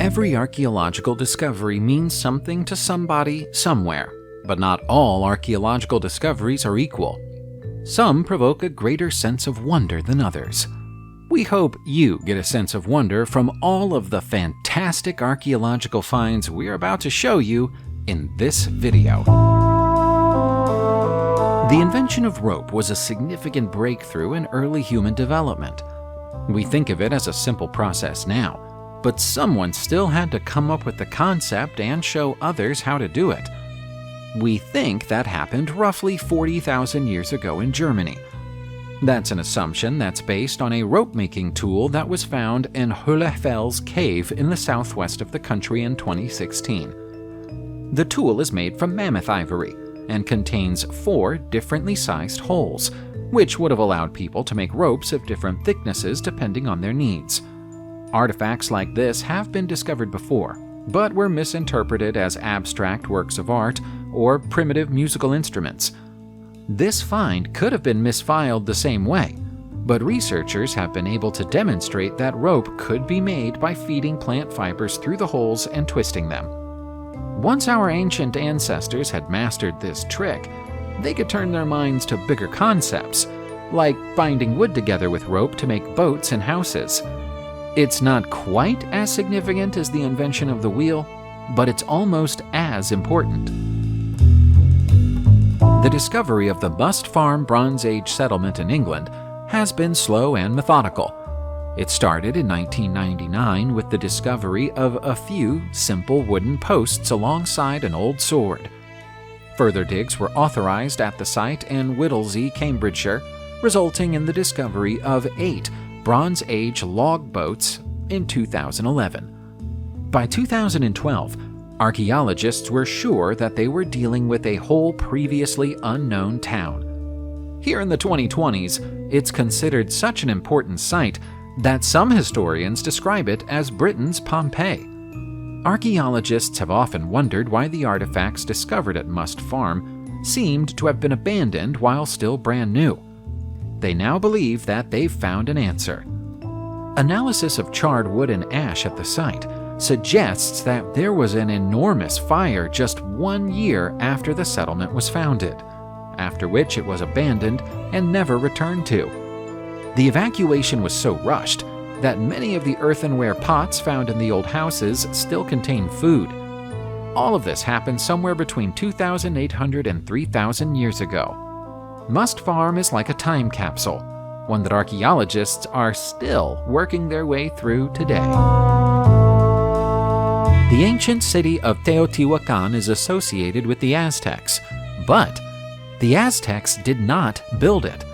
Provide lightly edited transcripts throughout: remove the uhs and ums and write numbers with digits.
Every archaeological discovery means something to somebody, somewhere, but not all archaeological discoveries are equal. Some provoke a greater sense of wonder than others. We hope you get a sense of wonder from all of the fantastic archaeological finds we're about to show you in this video. The invention of rope was a significant breakthrough in early human development. We think of it as a simple process now, but someone still had to come up with the concept and show others how to do it. We think that happened roughly 40,000 years ago in Germany. That's an assumption that's based on a rope-making tool that was found in Höhlefels cave in the southwest of the country in 2016. The tool is made from mammoth ivory and contains 4 differently sized holes, which would have allowed people to make ropes of different thicknesses depending on their needs. Artifacts like this have been discovered before, but were misinterpreted as abstract works of art or primitive musical instruments. This find could have been misfiled the same way, but researchers have been able to demonstrate that rope could be made by feeding plant fibers through the holes and twisting them. Once our ancient ancestors had mastered this trick, they could turn their minds to bigger concepts, like binding wood together with rope to make boats and houses. It's not quite as significant as the invention of the wheel, but it's almost as important. The discovery of the Must Farm Bronze Age settlement in England has been slow and methodical. It started in 1999 with the discovery of a few simple wooden posts alongside an old sword. Further digs were authorized at the site in Whittlesey, Cambridgeshire, resulting in the discovery of 8 Bronze Age log boats in 2011. By 2012, archaeologists were sure that they were dealing with a whole previously unknown town. Here in the 2020s, it's considered such an important site that some historians describe it as Britain's Pompeii. Archaeologists have often wondered why the artifacts discovered at Must Farm seemed to have been abandoned while still brand new. They now believe that they've found an answer. Analysis of charred wood and ash at the site suggests that there was an enormous fire just 1 year after the settlement was founded, after which it was abandoned and never returned to. The evacuation was so rushed that many of the earthenware pots found in the old houses still contain food. All of this happened somewhere between 2,800 and 3,000 years ago. Must Farm is like a time capsule, one that archaeologists are still working their way through today. The ancient city of Teotihuacan is associated with the Aztecs, but the Aztecs did not build it.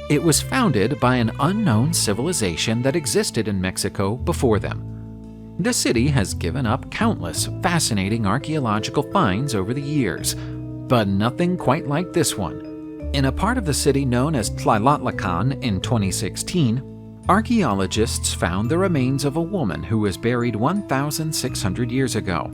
It was founded by an unknown civilization that existed in Mexico before them. The city has given up countless fascinating archaeological finds over the years, but nothing quite like this one. In a part of the city known as Tlalatlacan in 2016, archaeologists found the remains of a woman who was buried 1,600 years ago.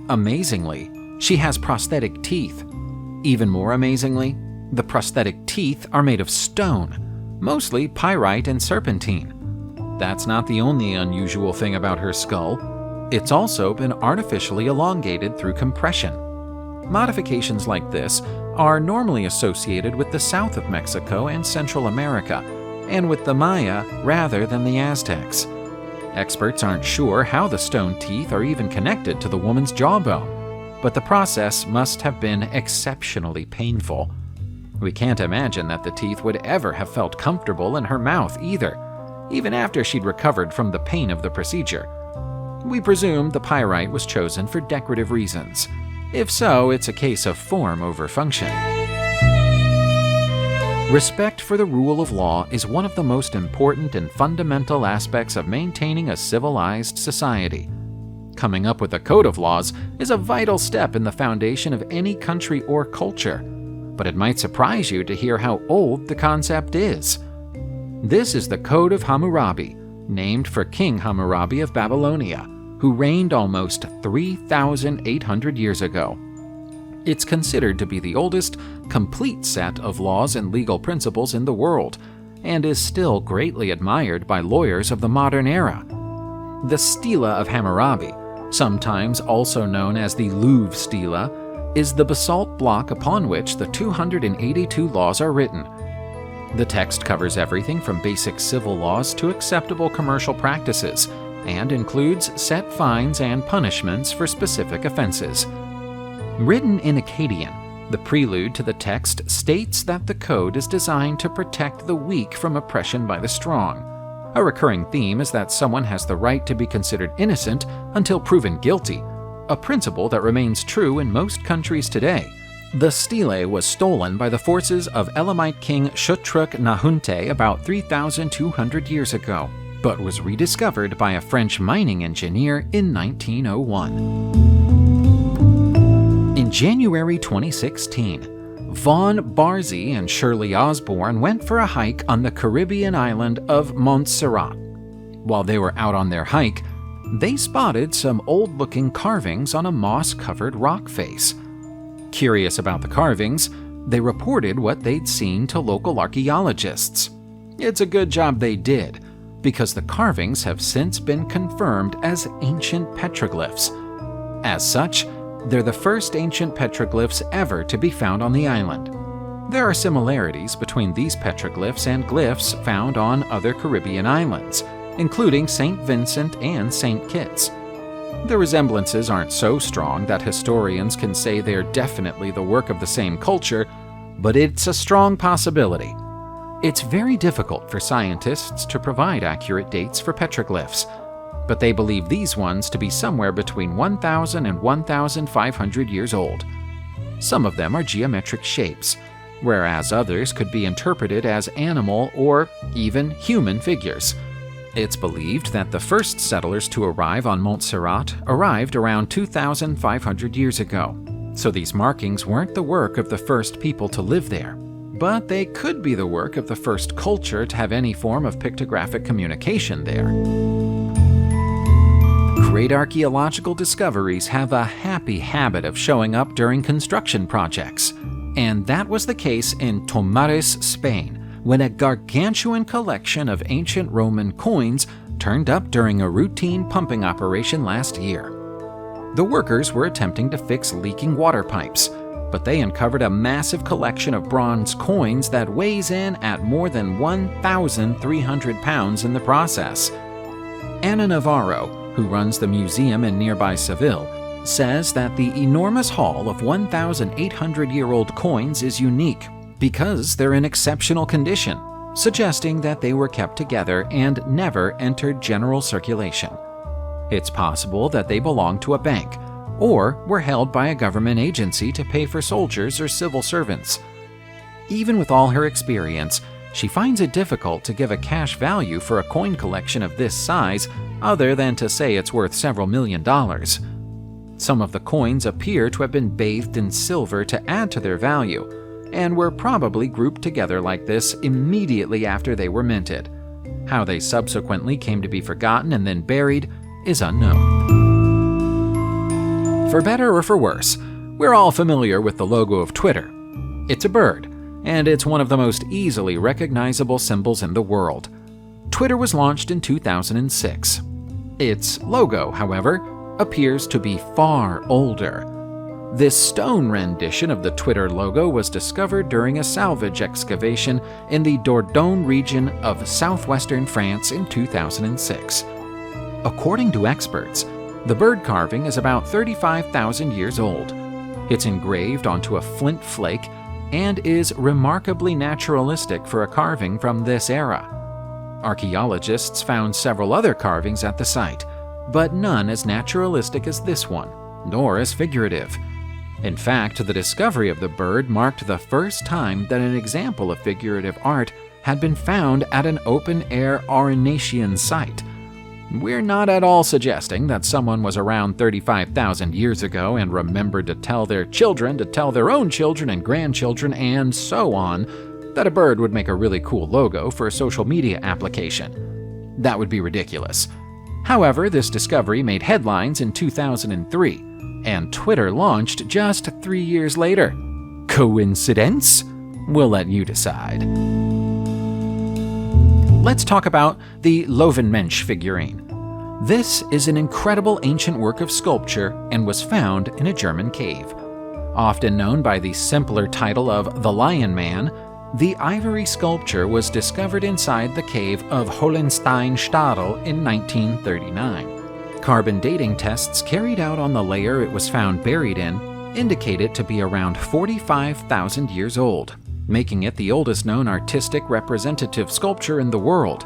Amazingly, she has prosthetic teeth. Even more amazingly, the prosthetic teeth are made of stone, mostly pyrite and serpentine. That's not the only unusual thing about her skull. It's also been artificially elongated through compression. Modifications like this are normally associated with the south of Mexico and Central America, and with the Maya rather than the Aztecs. Experts aren't sure how the stone teeth are even connected to the woman's jawbone, but the process must have been exceptionally painful. We can't imagine that the teeth would ever have felt comfortable in her mouth either, even after she'd recovered from the pain of the procedure. We presume the pyrite was chosen for decorative reasons. If so, it's a case of form over function. Respect for the rule of law is one of the most important and fundamental aspects of maintaining a civilized society. Coming up with a code of laws is a vital step in the foundation of any country or culture, but it might surprise you to hear how old the concept is. This is the Code of Hammurabi, named for King Hammurabi of Babylonia, who reigned almost 3,800 years ago. It's considered to be the oldest, complete set of laws and legal principles in the world, and is still greatly admired by lawyers of the modern era. The Stela of Hammurabi sometimes also known as the Louvre stela, is the basalt block upon which the 282 laws are written. The text covers everything from basic civil laws to acceptable commercial practices, and includes set fines and punishments for specific offenses. Written in Akkadian, the prelude to the text states that the code is designed to protect the weak from oppression by the strong. A recurring theme is that someone has the right to be considered innocent until proven guilty, a principle that remains true in most countries today. The stele was stolen by the forces of Elamite king Shutruk-Nahunte about 3,200 years ago, but was rediscovered by a French mining engineer in 1901. In January 2016, Vaughn Barzy and Shirley Osborne went for a hike on the Caribbean island of Montserrat. While they were out on their hike, they spotted some old-looking carvings on a moss-covered rock face. Curious about the carvings, they reported what they'd seen to local archaeologists. It's a good job they did, because the carvings have since been confirmed as ancient petroglyphs. As such, they're the first ancient petroglyphs ever to be found on the island. There are similarities between these petroglyphs and glyphs found on other Caribbean islands, including St. Vincent and St. Kitts. The resemblances aren't so strong that historians can say they're definitely the work of the same culture, but it's a strong possibility. It's very difficult for scientists to provide accurate dates for petroglyphs, but they believe these ones to be somewhere between 1,000 and 1,500 years old. Some of them are geometric shapes, whereas others could be interpreted as animal or even human figures. It's believed that the first settlers to arrive on Montserrat arrived around 2,500 years ago, so these markings weren't the work of the first people to live there, but they could be the work of the first culture to have any form of pictographic communication there. Great archaeological discoveries have a happy habit of showing up during construction projects, and that was the case in Tomares, Spain, when a gargantuan collection of ancient Roman coins turned up during a routine pumping operation last year. The workers were attempting to fix leaking water pipes, but they uncovered a massive collection of bronze coins that weighs in at more than 1,300 pounds in the process. Ana Navarro, who runs the museum in nearby Seville, says that the enormous haul of 1,800-year-old coins is unique because they're in exceptional condition, suggesting that they were kept together and never entered general circulation. It's possible that they belonged to a bank, or were held by a government agency to pay for soldiers or civil servants. Even with all her experience, she finds it difficult to give a cash value for a coin collection of this size other than to say it's worth several $1,000,000. Some of the coins appear to have been bathed in silver to add to their value, and were probably grouped together like this immediately after they were minted. How they subsequently came to be forgotten and then buried is unknown. For better or for worse, we're all familiar with the logo of Twitter. It's a bird, and it's one of the most easily recognizable symbols in the world. Twitter was launched in 2006. Its logo, however, appears to be far older. This stone rendition of the Twitter logo was discovered during a salvage excavation in the Dordogne region of southwestern France in 2006. According to experts, the bird carving is about 35,000 years old. It's engraved onto a flint flake and is remarkably naturalistic for a carving from this era. Archaeologists found several other carvings at the site, but none as naturalistic as this one, nor as figurative. In fact, the discovery of the bird marked the first time that an example of figurative art had been found at an open-air Aurignacian site. We're not at all suggesting that someone was around 35,000 years ago and remembered to tell their children to tell their own children and grandchildren and so on that a bird would make a really cool logo for a social media application. That would be ridiculous. However, this discovery made headlines in 2003, and Twitter launched just 3 years later. Coincidence? We'll let you decide. Let's talk about the Löwenmensch figurine. This is an incredible ancient work of sculpture and was found in a German cave. Often known by the simpler title of the Lion Man, the ivory sculpture was discovered inside the cave of Hohenstein-Stadel in 1939. Carbon dating tests carried out on the layer it was found buried in indicate it to be around 45,000 years old, making it the oldest known artistic representative sculpture in the world.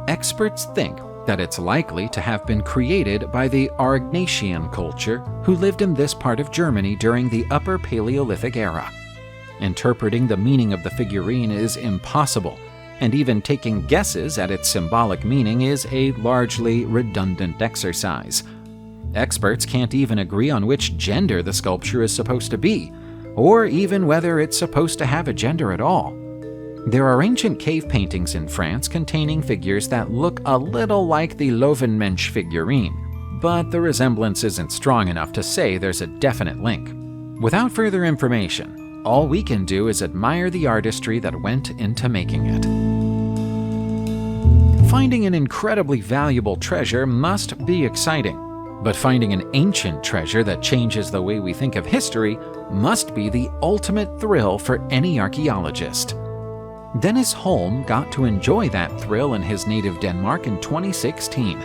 Experts think that it's likely to have been created by the Aurignacian culture who lived in this part of Germany during the Upper Paleolithic era. Interpreting the meaning of the figurine is impossible, and even taking guesses at its symbolic meaning is a largely redundant exercise. Experts can't even agree on which gender the sculpture is supposed to be, or even whether it's supposed to have a gender at all. There are ancient cave paintings in France containing figures that look a little like the Löwenmensch figurine, but the resemblance isn't strong enough to say there's a definite link. Without further information, all we can do is admire the artistry that went into making it. Finding an incredibly valuable treasure must be exciting, but finding an ancient treasure that changes the way we think of history must be the ultimate thrill for any archaeologist. Dennis Holm got to enjoy that thrill in his native Denmark in 2016,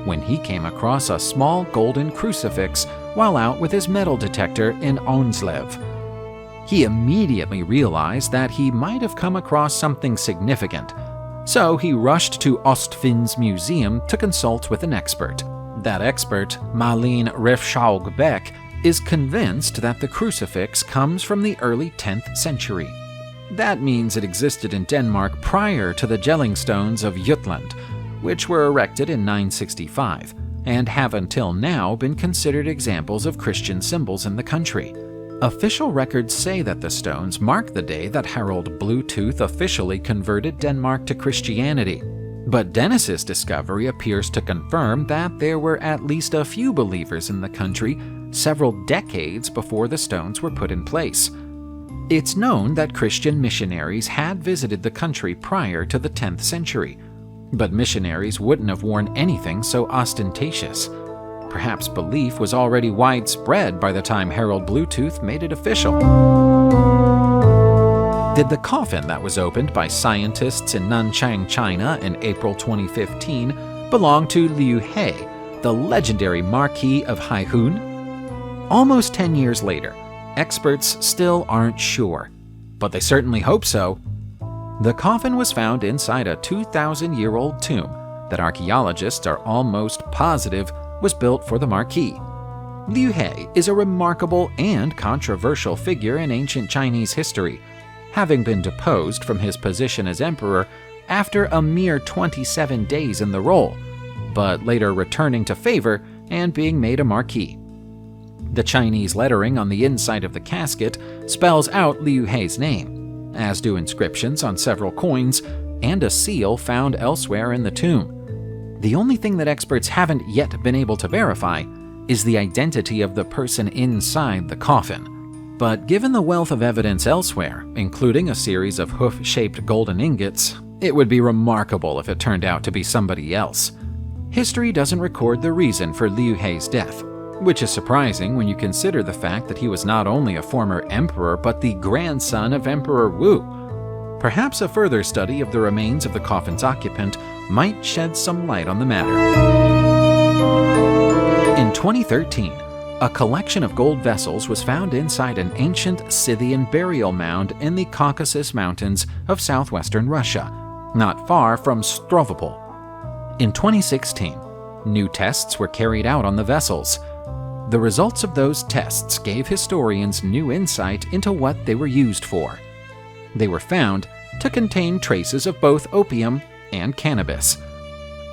when he came across a small golden crucifix while out with his metal detector in Onslev. He immediately realized that he might have come across something significant, so he rushed to Ostfind's museum to consult with an expert. That expert, Marlene Refshaug-Beck, is convinced that the crucifix comes from the early 10th century. That means it existed in Denmark prior to the Jellingstones of Jutland, which were erected in 965, and have until now been considered examples of Christian symbols in the country. Official records say that the stones mark the day that Harald Bluetooth officially converted Denmark to Christianity. But Dennis's discovery appears to confirm that there were at least a few believers in the country several decades before the stones were put in place. It's known that Christian missionaries had visited the country prior to the 10th century, but missionaries wouldn't have worn anything so ostentatious. Perhaps belief was already widespread by the time Harald Bluetooth made it official. Did the coffin that was opened by scientists in Nanchang, China in April 2015 belong to Liu He, the legendary Marquis of Haihun? Almost 10 years later, experts still aren't sure, but they certainly hope so. The coffin was found inside a 2,000-year-old tomb that archaeologists are almost positive was built for the Marquis. Liu He is a remarkable and controversial figure in ancient Chinese history, having been deposed from his position as emperor after a mere 27 days in the role, but later returning to favor and being made a Marquis. The Chinese lettering on the inside of the casket spells out Liu He's name, as do inscriptions on several coins and a seal found elsewhere in the tomb. The only thing that experts haven't yet been able to verify is the identity of the person inside the coffin. But given the wealth of evidence elsewhere, including a series of hoof-shaped golden ingots, it would be remarkable if it turned out to be somebody else. History doesn't record the reason for Liu He's death, which is surprising when you consider the fact that he was not only a former emperor but the grandson of Emperor Wu. Perhaps a further study of the remains of the coffin's occupant might shed some light on the matter. In 2013, a collection of gold vessels was found inside an ancient Scythian burial mound in the Caucasus Mountains of southwestern Russia, not far from Stavropol. In 2016, new tests were carried out on the vessels. The results of those tests gave historians new insight into what they were used for. They were found to contain traces of both opium and cannabis.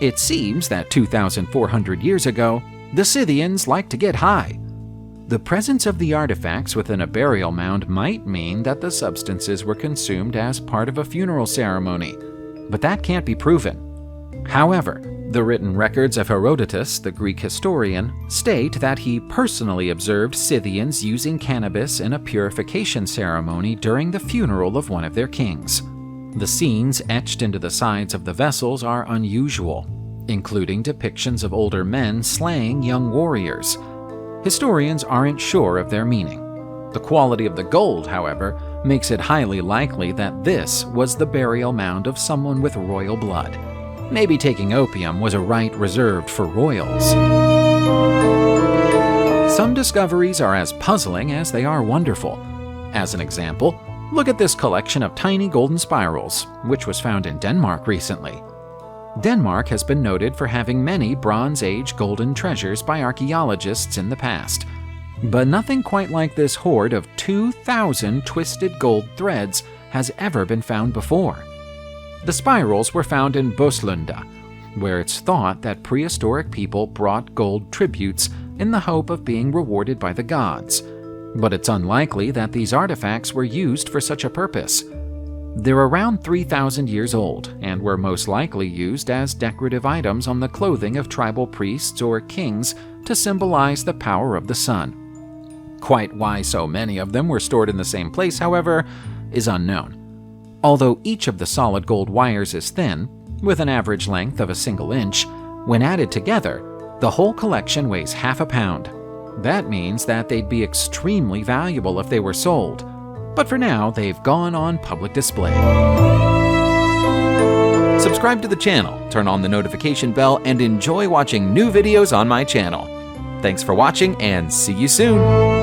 It seems that 2,400 years ago, the Scythians liked to get high. The presence of the artifacts within a burial mound might mean that the substances were consumed as part of a funeral ceremony, but that can't be proven. However, the written records of Herodotus, the Greek historian, state that he personally observed Scythians using cannabis in a purification ceremony during the funeral of one of their kings. The scenes etched into the sides of the vessels are unusual. including depictions of older men slaying young warriors. Historians aren't sure of their meaning. The quality of the gold, however, makes it highly likely that this was the burial mound of someone with royal blood. Maybe taking opium was a rite reserved for royals. Some discoveries are as puzzling as they are wonderful. As an example, look at this collection of tiny golden spirals, which was found in Denmark recently. Denmark has been noted for having many Bronze Age golden treasures by archaeologists in the past. But nothing quite like this hoard of 2,000 twisted gold threads has ever been found before. The spirals were found in Boslunda, where it's thought that prehistoric people brought gold tributes in the hope of being rewarded by the gods. But it's unlikely that these artifacts were used for such a purpose. They're around 3,000 years old and were most likely used as decorative items on the clothing of tribal priests or kings to symbolize the power of the sun. Quite why so many of them were stored in the same place, however, is unknown. Although each of the solid gold wires is thin, with an average length of a single inch, when added together, the whole collection weighs half a pound. That means that they'd be extremely valuable if they were sold. But for now, they've gone on public display. Subscribe to the channel, turn on the notification bell, and enjoy watching new videos on my channel. Thanks for watching, and see you soon!